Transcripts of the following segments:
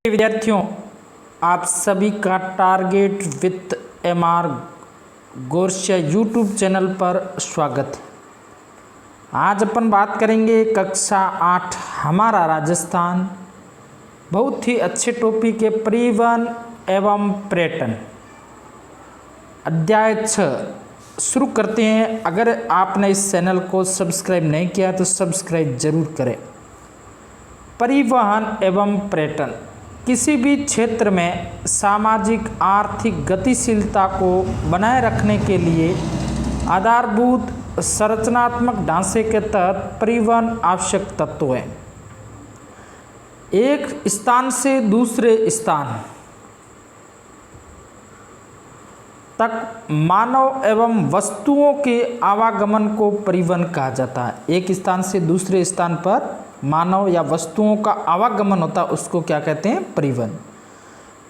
विद्यार्थियों, आप सभी का target with MR Gorasiya YouTube channel पर स्वागत है। आज अपन बात करेंगे कक्षा 8 हमारा राजस्थान, बहुत ही अच्छे टॉपिक है परिवहन एवं पर्यटन, अध्याय 6 शुरू करते हैं। अगर आपने इस चैनल को सब्सक्राइब नहीं किया तो सब्सक्राइब जरूर करें। परिवहन एवं पर्यटन किसी भी क्षेत्र में सामाजिक आर्थिक गतिशीलता को बनाए रखने के लिए आधारभूत संरचनात्मक ढांचे के तहत परिवहन आवश्यक तत्व है। एक स्थान से दूसरे स्थान तक मानव एवं वस्तुओं के आवागमन को परिवहन कहा जाता है। एक स्थान से दूसरे स्थान पर मानव या वस्तुओं का आवागमन होता है, उसको क्या कहते हैं? परिवहन।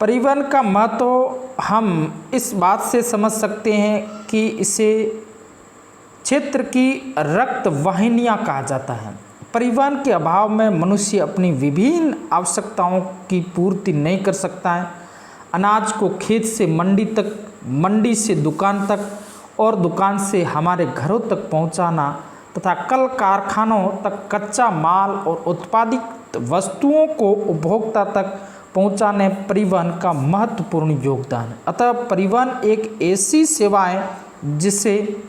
परिवहन का महत्व हम इस बात से समझ सकते हैं कि इसे क्षेत्र की रक्त वाहिनियाँ कहा जाता है। परिवहन के अभाव में मनुष्य अपनी विभिन्न आवश्यकताओं की पूर्ति नहीं कर सकता है। अनाज को खेत से मंडी तक, मंडी से दुकान तक और दुकान से हमारे घरों तक पहुंचाना तथा कल कारखानों तक कच्चा माल और उत्पादित वस्तुओं को उपभोक्ता तक पहुंचाने परिवहन का महत्वपूर्ण योगदान है। अतः परिवहन एक ऐसी सेवा है जिसे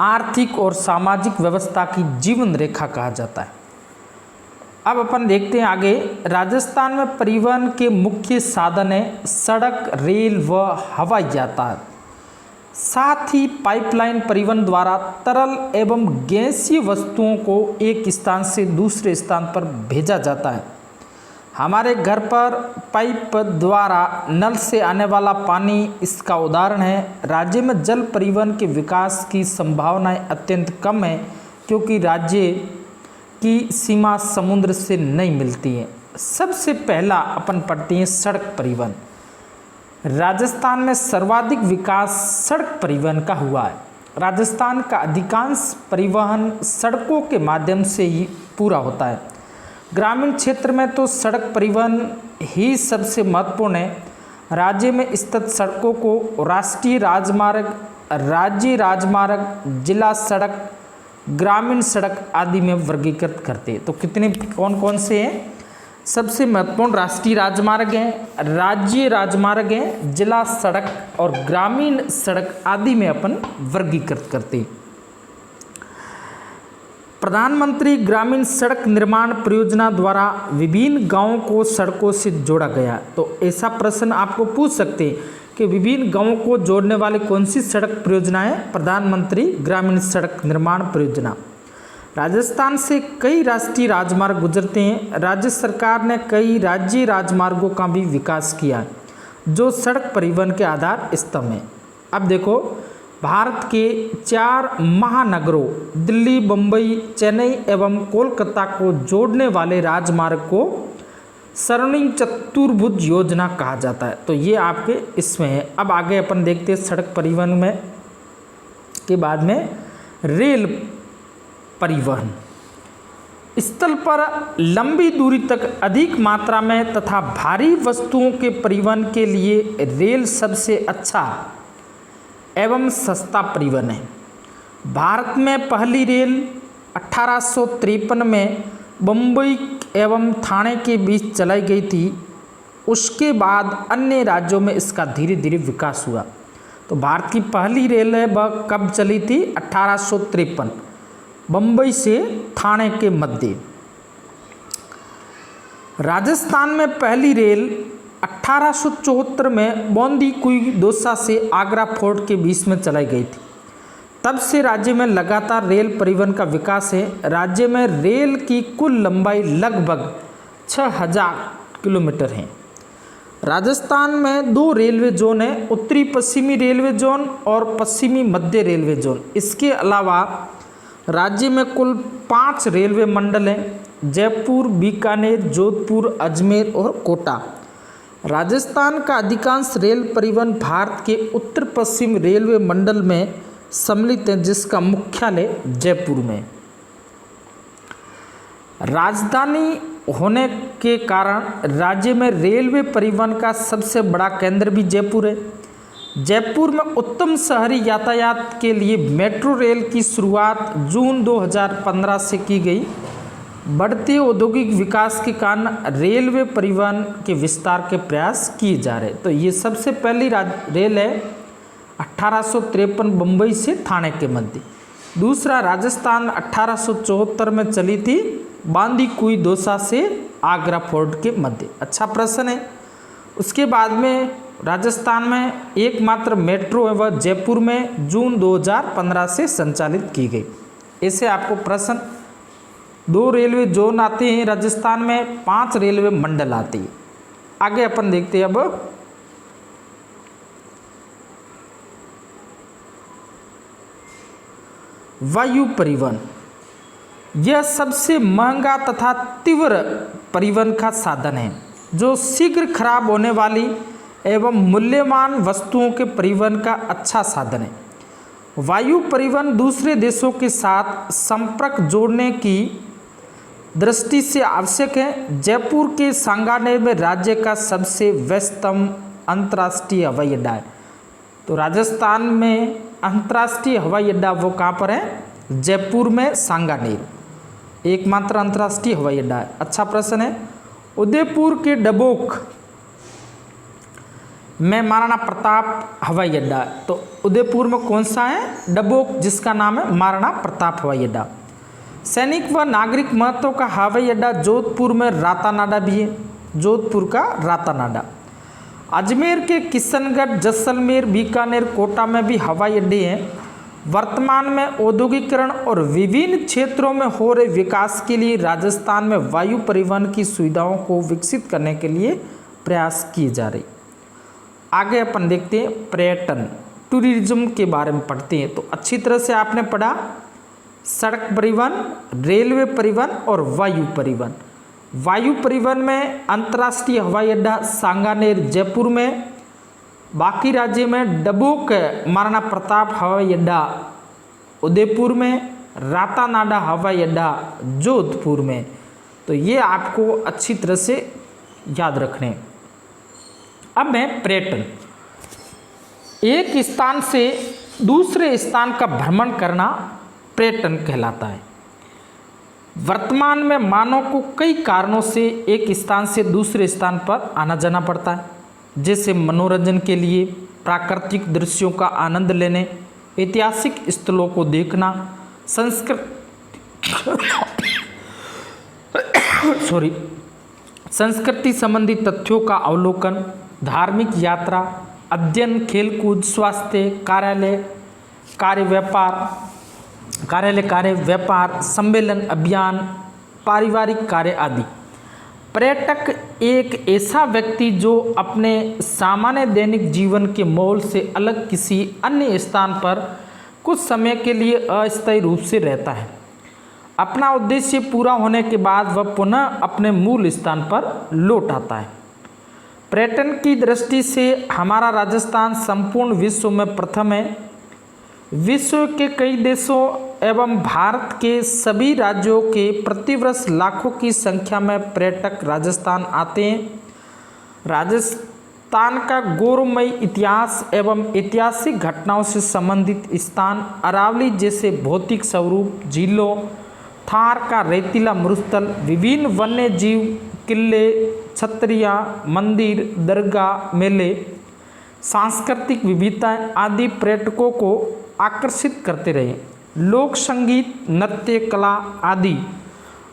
आर्थिक और सामाजिक व्यवस्था की जीवन रेखा कहा जाता है। अब अपन देखते हैं आगे। राजस्थान में परिवहन के मुख्य साधन है सड़क, रेल व हवाई यातायात। साथ ही पाइपलाइन परिवहन द्वारा तरल एवं गैसीय वस्तुओं को एक स्थान से दूसरे स्थान पर भेजा जाता है। हमारे घर पर पाइप द्वारा नल से आने वाला पानी इसका उदाहरण है। राज्य में जल परिवहन के विकास की संभावनाएं अत्यंत कम है क्योंकि राज्य की सीमा समुद्र से नहीं मिलती है। सबसे पहला अपन पढ़ते हैं सड़क परिवहन। राजस्थान में सर्वाधिक विकास सड़क परिवहन का हुआ है। राजस्थान का अधिकांश परिवहन सड़कों के माध्यम से ही पूरा होता है। ग्रामीण क्षेत्र में तो सड़क परिवहन ही सबसे महत्वपूर्ण है। राज्य में स्थित सड़कों को राष्ट्रीय राजमार्ग, राज्य राजमार्ग, जिला सड़क, ग्रामीण सड़क आदि में वर्गीकृत करते हैं। तो कितने कौन कौन से हैं? सबसे महत्वपूर्ण राष्ट्रीय राजमार्ग हैं, राज्य राजमार्ग हैं, जिला सड़क और ग्रामीण सड़क आदि में अपन वर्गीकृत करते हैं। प्रधानमंत्री ग्रामीण सड़क निर्माण परियोजना द्वारा विभिन्न गांवों को सड़कों से जोड़ा गया। तो ऐसा प्रश्न आपको पूछ सकते हैं कि विभिन्न गांवों को जोड़ने वाली कौन सी सड़क परियोजना है? प्रधानमंत्री ग्रामीण सड़क निर्माण परियोजना। राजस्थान से कई राष्ट्रीय राजमार्ग गुजरते हैं। राज्य सरकार ने कई राज्य राजमार्गों का भी विकास किया जो सड़क परिवहन के आधार स्तंभ हैं। अब देखो, भारत के 4 महानगरों दिल्ली, मुंबई, चेन्नई एवं कोलकाता को जोड़ने वाले राजमार्ग को स्वर्णिम चतुर्भुज योजना कहा जाता है। तो ये आपके इसमें है। अब आगे अपन देखते हैं सड़क परिवहन में के बाद में रेल परिवहन। स्थल पर लंबी दूरी तक अधिक मात्रा में तथा भारी वस्तुओं के परिवहन के लिए रेल सबसे अच्छा एवं सस्ता परिवहन है। भारत में पहली रेल 1853 में मुंबई एवं ठाणे के बीच चलाई गई थी। उसके बाद अन्य राज्यों में इसका धीरे धीरे विकास हुआ। तो भारत की पहली रेल है वह कब चली थी? 1853, मुंबई से ठाणे के मध्य। राजस्थान में पहली रेल 1874 में बूंदी कुई दौसा से आगरा फोर्ट के बीच में चलाई गई थी। तब से राज्य में लगातार रेल परिवहन का विकास है। राज्य में रेल की कुल लंबाई लगभग 6000 किलोमीटर है। राजस्थान में 2 रेलवे जोन है, उत्तरी पश्चिमी रेलवे जोन और पश्चिमी मध्य रेलवे जोन। इसके अलावा राज्य में कुल 5 रेलवे मंडल हैं: जयपुर, बीकानेर, जोधपुर, अजमेर और कोटा। राजस्थान का अधिकांश रेल परिवहन भारत के उत्तर पश्चिम रेलवे मंडल में सम्मिलित है जिसका मुख्यालय जयपुर में। राजधानी होने के कारण राज्य में रेलवे परिवहन का सबसे बड़ा केंद्र भी जयपुर है। जयपुर में उत्तम शहरी यातायात के लिए मेट्रो रेल की शुरुआत जून 2015 से की गई। बढ़ते औद्योगिक विकास के कारण रेलवे परिवहन के विस्तार के प्रयास किए जा रहे। तो ये सबसे पहली रेल है 1853 बम्बई से ठाणे के मध्य। दूसरा राजस्थान 1874 में चली थी बांदीकुई दौसा से आगरा फोर्ट के मध्य। अच्छा प्रश्न है। उसके बाद में राजस्थान में एकमात्र मेट्रो है वह जयपुर में जून 2015 से संचालित की गई। ऐसे आपको प्रश्न 2 रेलवे जोन आते हैं राजस्थान में, 5 रेलवे मंडल आती है। आगे अपन देखते हैं अब वायु परिवहन। यह सबसे महंगा तथा तीव्र परिवहन का साधन है जो शीघ्र खराब होने वाली एवं मूल्यवान वस्तुओं के परिवहन का अच्छा साधन है। वायु परिवहन दूसरे देशों के साथ संपर्क जोड़ने की दृष्टि से आवश्यक है। जयपुर के सांगानेर में राज्य का सबसे व्यस्तम अंतर्राष्ट्रीय हवाई अड्डा है। तो राजस्थान में अंतर्राष्ट्रीय हवाई अड्डा वो कहाँ पर है? जयपुर में सांगानेर, एकमात्र अंतर्राष्ट्रीय हवाई अड्डा है। अच्छा प्रश्न है। उदयपुर के डबोक में महाराणा प्रताप हवाई अड्डा है। तो उदयपुर में कौन सा है? डबोक, जिसका नाम है महाराणा प्रताप हवाई अड्डा। सैनिक व नागरिक महत्व का हवाई अड्डा जोधपुर में रातानाडा भी है, जोधपुर का रातानाडा। अजमेर के किशनगढ़, जैसलमेर, बीकानेर, कोटा में भी हवाई अड्डे हैं। वर्तमान में औद्योगिकरण और विभिन्न क्षेत्रों में हो रहे विकास के लिए राजस्थान में वायु परिवहन की सुविधाओं को विकसित करने के लिए प्रयास किए जा रहे। आगे अपन देखते हैं पर्यटन, टूरिज्म के बारे में पढ़ते हैं। तो अच्छी तरह से आपने पढ़ा सड़क परिवहन, रेलवे परिवहन और वायु परिवहन। वायु परिवहन में अंतर्राष्ट्रीय हवाई अड्डा सांगानेर जयपुर में, बाकी राज्य में डबोक महाराणा प्रताप हवाई अड्डा उदयपुर में, रातानाडा हवाई अड्डा जोधपुर में। तो ये आपको अच्छी तरह से याद रखने। अब मैं पर्यटन, एक स्थान से दूसरे स्थान का भ्रमण करना पर्यटन कहलाता है। वर्तमान में मानव को कई कारणों से एक स्थान से दूसरे स्थान पर आना जाना पड़ता है, जैसे मनोरंजन के लिए, प्राकृतिक दृश्यों का आनंद लेने, ऐतिहासिक स्थलों को देखना, संस्कृति संबंधी तथ्यों का अवलोकन, धार्मिक यात्रा, अध्ययन, खेलकूद, स्वास्थ्य, कार्यालय कार्य, व्यापार, सम्मेलन, अभियान, पारिवारिक कार्य आदि। पर्यटक एक ऐसा व्यक्ति जो अपने सामान्य दैनिक जीवन के माहौल से अलग किसी अन्य स्थान पर कुछ समय के लिए अस्थायी रूप से रहता है। अपना उद्देश्य पूरा होने के बाद वह पुनः अपने मूल स्थान पर लौट आता है। पर्यटन की दृष्टि से हमारा राजस्थान संपूर्ण विश्व में प्रथम है। विश्व के कई देशों एवं भारत के सभी राज्यों के प्रतिवर्ष लाखों की संख्या में पर्यटक राजस्थान आते हैं। राजस्थान का गौरवमयी इतिहास एवं ऐतिहासिक घटनाओं से संबंधित स्थान, अरावली जैसे भौतिक स्वरूप, झीलों, थार का रेतीला मरुस्थल, विभिन्न वन्य जीव, किले, छतरियाँ, मंदिर, दरगाह, मेले, सांस्कृतिक विविधताएं आदि पर्यटकों को आकर्षित करते रहे। लोक संगीत, नृत्य, कला आदि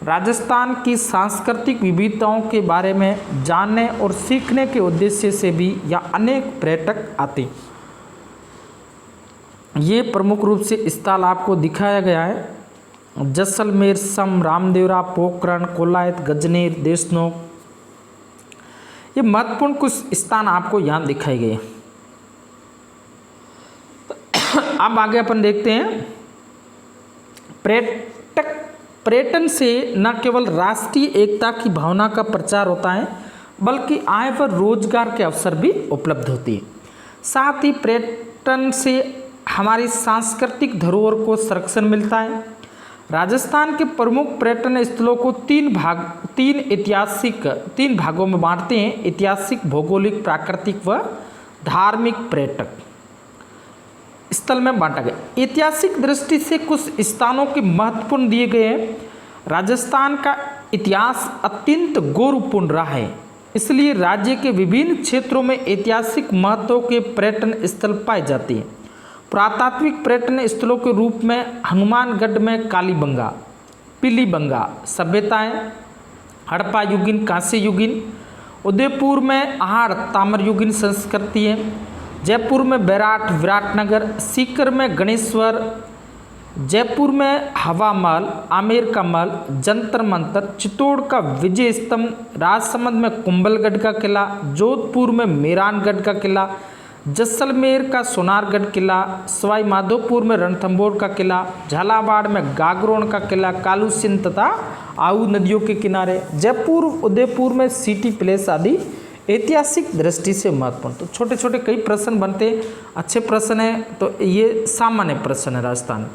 राजस्थान की सांस्कृतिक विविधताओं के बारे में जानने और सीखने के उद्देश्य से भी यहाँ अनेक पर्यटक आते। ये प्रमुख रूप से स्थल आपको दिखाया गया है। जैसलमेर, सम, रामदेवरा, पोखरण, कोलायत, गजनेर, देशनोक, ये महत्वपूर्ण कुछ स्थान आपको यहाँ दिखाए गए। अब आगे अपन देखते हैं पर्यटन से न केवल राष्ट्रीय एकता की भावना का प्रचार होता है बल्कि आय व रोजगार के अवसर भी उपलब्ध होती है। साथ ही पर्यटन से हमारी सांस्कृतिक धरोहर को संरक्षण मिलता है। राजस्थान के प्रमुख पर्यटन स्थलों को तीन भागों में बांटते हैं: ऐतिहासिक, भौगोलिक, प्राकृतिक व धार्मिक पर्यटक स्थल में बांटा गया। ऐतिहासिक दृष्टि से कुछ स्थानों के महत्वपूर्ण दिए गए हैं। राजस्थान का इतिहास अत्यंत गौरवपूर्ण रहा है, इसलिए राज्य के विभिन्न क्षेत्रों में ऐतिहासिक महत्व के पर्यटन स्थल पाए जाते हैं। पुरातात्विक पर्यटन स्थलों के रूप में हनुमानगढ़ में कालीबंगा, पीलीबंगा सभ्यताएं, हड़प्पा युगीन, कांस्य युगीन, उदयपुर में आहड़ ताम्र युगीन संस्कृति है, जयपुर में बैराट विराटनगर, सीकर में गणेश्वर, जयपुर में हवा महल, आमेर का महल, जंतर मंतर, चित्तौड़ का विजय स्तंभ, राजसमंद में कुंभलगढ़ का किला, जोधपुर में मेहरानगढ़ का किला, जैसलमेर का सोनारगढ़ किला, सवाई माधोपुर में रणथंभौर का किला, झालावाड़ में गागरोन का किला, कालूसिन तथा आऊ नदियों के किनारे, जयपुर उदयपुर में सिटी प्लेस आदि ऐतिहासिक दृष्टि से महत्वपूर्ण। तो छोटे छोटे कई प्रश्न बनते, अच्छे प्रश्न हैं, तो ये सामान्य प्रश्न है राजस्थान।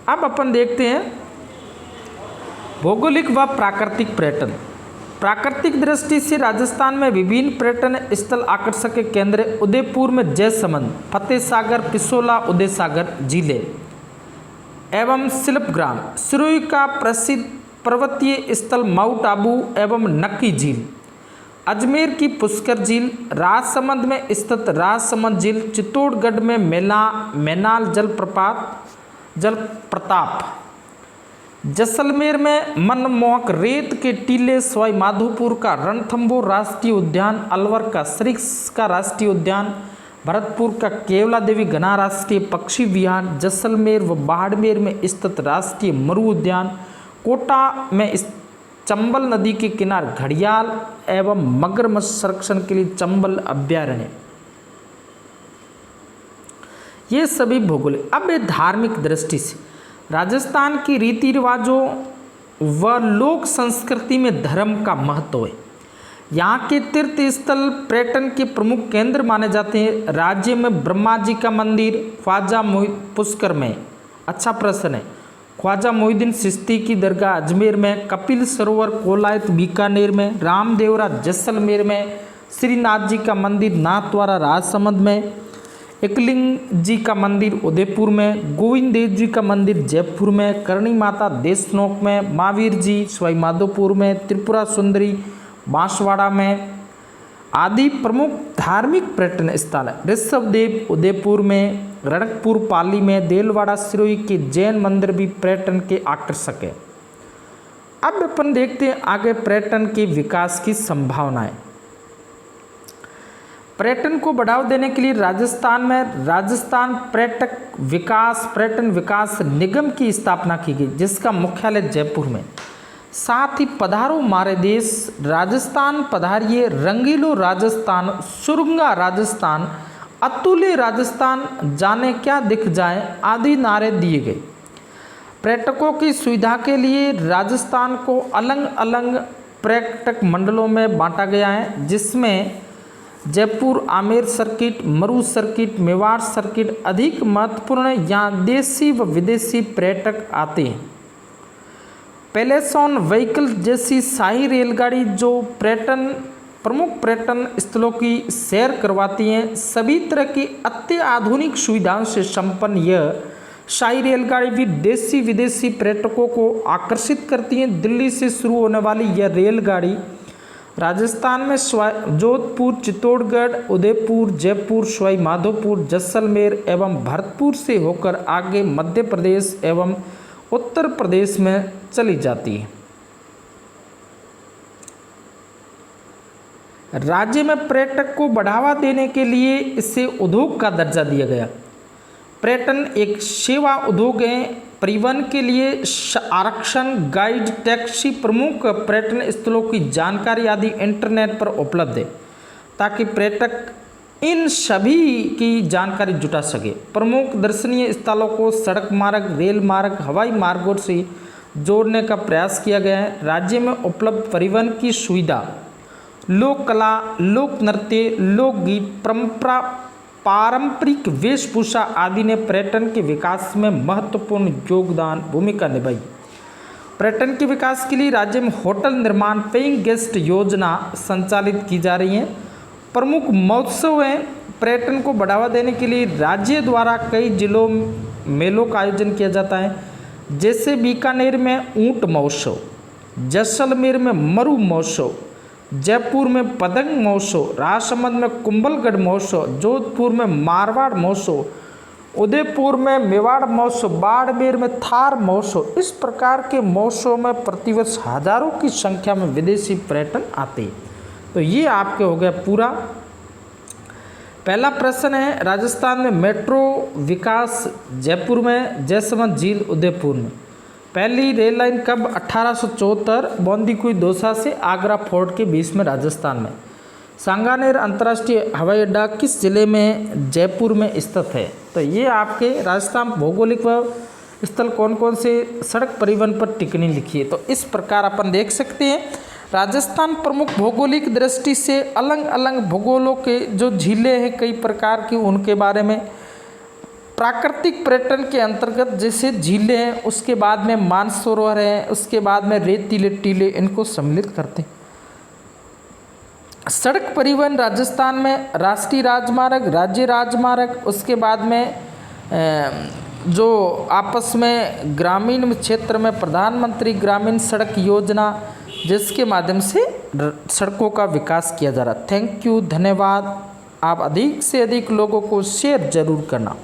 अब अपन देखते हैं भौगोलिक व प्राकृतिक पर्यटन। प्राकृतिक दृष्टि से राजस्थान में विभिन्न पर्यटन स्थल आकर्षक के केंद्र उदयपुर में जयसमंद, फतेह सागर, पिसोला, उदय सागर झीलें एवं शिल्पग्राम, सिरोही का प्रसिद्ध पर्वतीय स्थल माउंट आबू एवं नक्की झील, अजमेर की पुष्कर झील, राजसमंद में स्थित राजसमंद झील, चित्तौड़गढ़ में मैनाल जल प्रताप, जैसलमेर में मनमोहक रेत के टीले, सवाई माधोपुर का रणथंभौर राष्ट्रीय उद्यान, अलवर का सरिस्का का राष्ट्रीय उद्यान, भरतपुर का केवला देवी घना राष्ट्रीय पक्षी विहार, जैसलमेर व बाड़मेर में स्थित राष्ट्रीय मरु उद्यान, कोटा में चंबल नदी के किनारे घड़ियाल एवं मगरमच्छ संरक्षण के लिए चंबल अभ्यारण्य। ये सभी भौगोलिक। अब ये धार्मिक दृष्टि से राजस्थान की रीति रिवाजों व लोक संस्कृति में धर्म का महत्व है। यहाँ के तीर्थ स्थल पर्यटन के प्रमुख केंद्र माने जाते हैं। राज्य में ब्रह्मा जी का मंदिर, ख्वाजा पुष्कर में, अच्छा प्रश्न है, ख्वाजा मोहिउद्दीन चिश्ती की दरगाह अजमेर में, कपिल सरोवर कोलायत बीकानेर में, रामदेवरा जैसलमेर में, श्रीनाथ जी का मंदिर नाथद्वारा राजसमंद में, एकलिंग जी का मंदिर उदयपुर में, गोविंद देव जी का मंदिर जयपुर में, करणी माता देशनोक में, महावीर जी सवाई माधोपुर में, त्रिपुरा सुंदरी बांसवाड़ा में आदि प्रमुख धार्मिक पर्यटन स्थल है। ऋषभदेव उदयपुर में, रणकपुर पाली में, देलवाड़ा सिरोही के जैन मंदिर भी पर्यटन के आकर्षक है। अब अपन देखते हैं आगे पर्यटन के विकास की संभावनाएं। पर्यटन को बढ़ावा देने के लिए राजस्थान में राजस्थान पर्यटन विकास निगम की स्थापना की गई, जिसका मुख्यालय जयपुर में। साथ ही पधारो मारे देश, राजस्थान पधारिए, रंगीलो राजस्थान, सुरंगा राजस्थान, अतुल्य राजस्थान, जाने क्या दिख जाए आदि नारे दिए गए। पर्यटकों की सुविधा के लिए राजस्थान को अलग अलग पर्यटक मंडलों में बांटा गया है, जिसमें जयपुर आमेर सर्किट, मरु सर्किट, मेवाड़ सर्किट अधिक महत्वपूर्ण है। यहाँ देशी व विदेशी पर्यटक आते हैं। पैलेस ऑन व्हीकल जैसी शाही रेलगाड़ी जो प्रमुख पर्यटन स्थलों की सैर करवाती हैं, सभी तरह की अत्याधुनिक सुविधाओं से संपन्न यह शाही रेलगाड़ी भी देशी विदेशी पर्यटकों को आकर्षित करती हैं। दिल्ली से शुरू होने वाली यह रेलगाड़ी राजस्थान में जोधपुर, चित्तौड़गढ़, उदयपुर, जयपुर, सवाई माधोपुर, जैसलमेर एवं भरतपुर से होकर आगे मध्य प्रदेश एवं उत्तर प्रदेश में चली जाती है। राज्य में पर्यटक को बढ़ावा देने के लिए इसे उद्योग का दर्जा दिया गया। पर्यटन एक सेवा उद्योग है। परिवहन के लिए आरक्षण, गाइड, टैक्सी, प्रमुख पर्यटन स्थलों की जानकारी आदि इंटरनेट पर उपलब्ध है, ताकि पर्यटक इन सभी की जानकारी जुटा सके। प्रमुख दर्शनीय स्थलों को सड़क मार्ग, रेल मार्ग, हवाई मार्गों से जोड़ने का प्रयास किया गया है। राज्य में उपलब्ध परिवहन की सुविधा लोक कला, लोक नृत्य, लोकगीत, पारंपरिक वेशभूषा आदि ने पर्यटन के विकास में महत्वपूर्ण योगदान भूमिका निभाई। पर्यटन के विकास के लिए राज्य में होटल निर्माण, पेइंग गेस्ट योजना संचालित की जा रही है। प्रमुख महोत्सव हैं। पर्यटन को बढ़ावा देने के लिए राज्य द्वारा कई जिलों मेलों का आयोजन किया जाता है, जैसे बीकानेर में ऊंट महोत्सव, जैसलमेर में मरु महोत्सव, जयपुर में पतंग महोत्सव, राजसमंद में कुंभलगढ़ महोत्सव, जोधपुर में मारवाड़ महोत्सव, उदयपुर में मेवाड़ महोत्सव, बाड़मेर में थार महोत्सव। इस प्रकार के महोत्सव में प्रतिवर्ष हजारों की संख्या में विदेशी पर्यटन आते हैं। तो ये आपके हो गया पूरा। पहला प्रश्न है, राजस्थान में मेट्रो विकास जयपुर में, जैसलमेर झील उदयपुर में। पहली रेल लाइन कब? 1874 बौंदीकुई दौसा से आगरा फोर्ट के बीच में, राजस्थान में। सांगानेर अंतर्राष्ट्रीय हवाई अड्डा किस जिले में? जयपुर में स्थित है। तो ये आपके राजस्थान भौगोलिक स्थल कौन कौन से सड़क परिवहन पर टिप्पणी लिखी है। तो इस प्रकार अपन देख सकते हैं राजस्थान प्रमुख भौगोलिक दृष्टि से अलग अलग भूगोलों के जो झीलें हैं कई प्रकार की, उनके बारे में प्राकृतिक पर्यटन के अंतर्गत जैसे झीलें हैं, उसके बाद में मानसरोवर हैं, उसके बाद में रेतीले टीले, इनको सम्मिलित करते हैं। सड़क परिवहन राजस्थान में राष्ट्रीय राजमार्ग, राज्य राजमार्ग, उसके बाद में जो आपस में ग्रामीण क्षेत्र में प्रधानमंत्री ग्रामीण सड़क योजना, जिसके माध्यम से सड़कों का विकास किया जा रहा है। थैंक यू, धन्यवाद। आप अधिक से अधिक लोगों को शेयर जरूर करना।